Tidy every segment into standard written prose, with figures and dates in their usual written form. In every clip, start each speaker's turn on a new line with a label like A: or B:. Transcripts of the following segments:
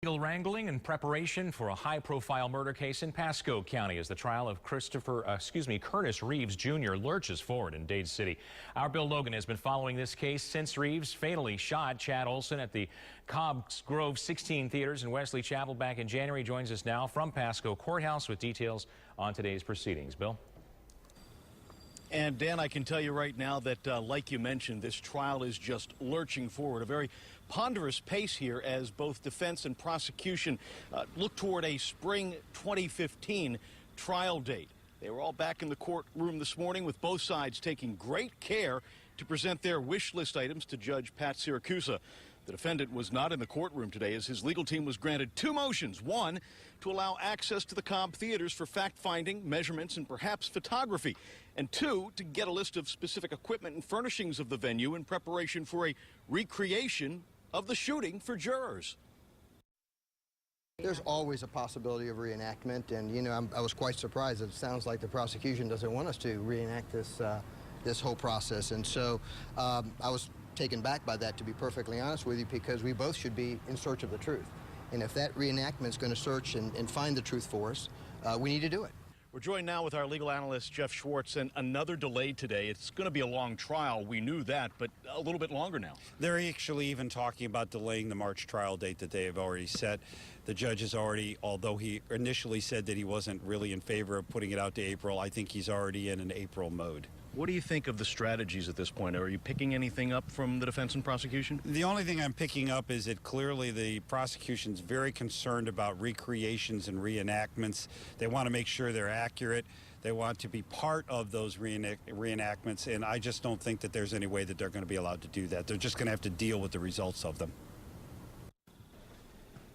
A: Legal wrangling in preparation for a high-profile murder case in Pasco County as the trial of Curtis Reeves Jr. lurches forward in Dade City. Our Bill Logan has been following this case since Reeves fatally shot Chad Olson at the Cobb's Grove 16 theaters in Wesley Chapel back in January. Joins us now from Pasco Courthouse with details on today's proceedings. Bill?
B: And Dan, I can tell you right now that, like you mentioned, this trial is just lurching forward. A very ponderous pace here as both defense and prosecution look toward a spring 2015 trial date. They were all back in the courtroom this morning with both sides taking great care to present their wish list items to Judge Pat Siracusa. The defendant was not in the courtroom today as his legal team was granted two motions. One, to allow access to the Cobb theaters for fact-finding, measurements, and perhaps photography. And two, to get a list of specific equipment and furnishings of the venue in preparation for a recreation of the shooting for jurors.
C: There's always a possibility of reenactment, and I was quite surprised. It sounds like the prosecution doesn't want us to reenact this whole process, and so I was taken back by that, to be perfectly honest with you, because we both should be in search of the truth. And if that reenactment is going to search and find the truth for us, we need to do it.
B: We're joined now with our legal analyst, Jeff Schwartz, and another delay today. It's going to be a long trial. We knew that, but a little bit longer now.
D: They're actually even talking about delaying the March trial date that they have already set. The judge has already, although he initially said that he wasn't really in favor of putting it out to April, I think he's already in an April mode.
B: What do you think of the strategies at this point? Are you picking anything up from the defense and prosecution?
D: The only thing I'm picking up is that clearly the prosecution's very concerned about recreations and reenactments. They want to make sure they're accurate. They want to be part of those reenactments, and I just don't think that there's any way that they're going to be allowed to do that. They're just going to have to deal with the results of them.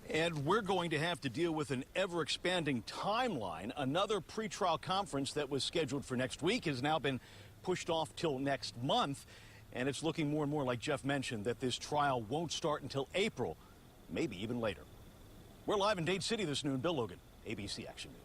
B: And we're going to have to deal with an ever-expanding timeline. Another pretrial conference that was scheduled for next week has now been pushed off till next month. And it's looking more and more, like Jeff mentioned, that this trial won't start until April, maybe even later. We're live in Dade City this noon. Bill Logan, ABC Action News.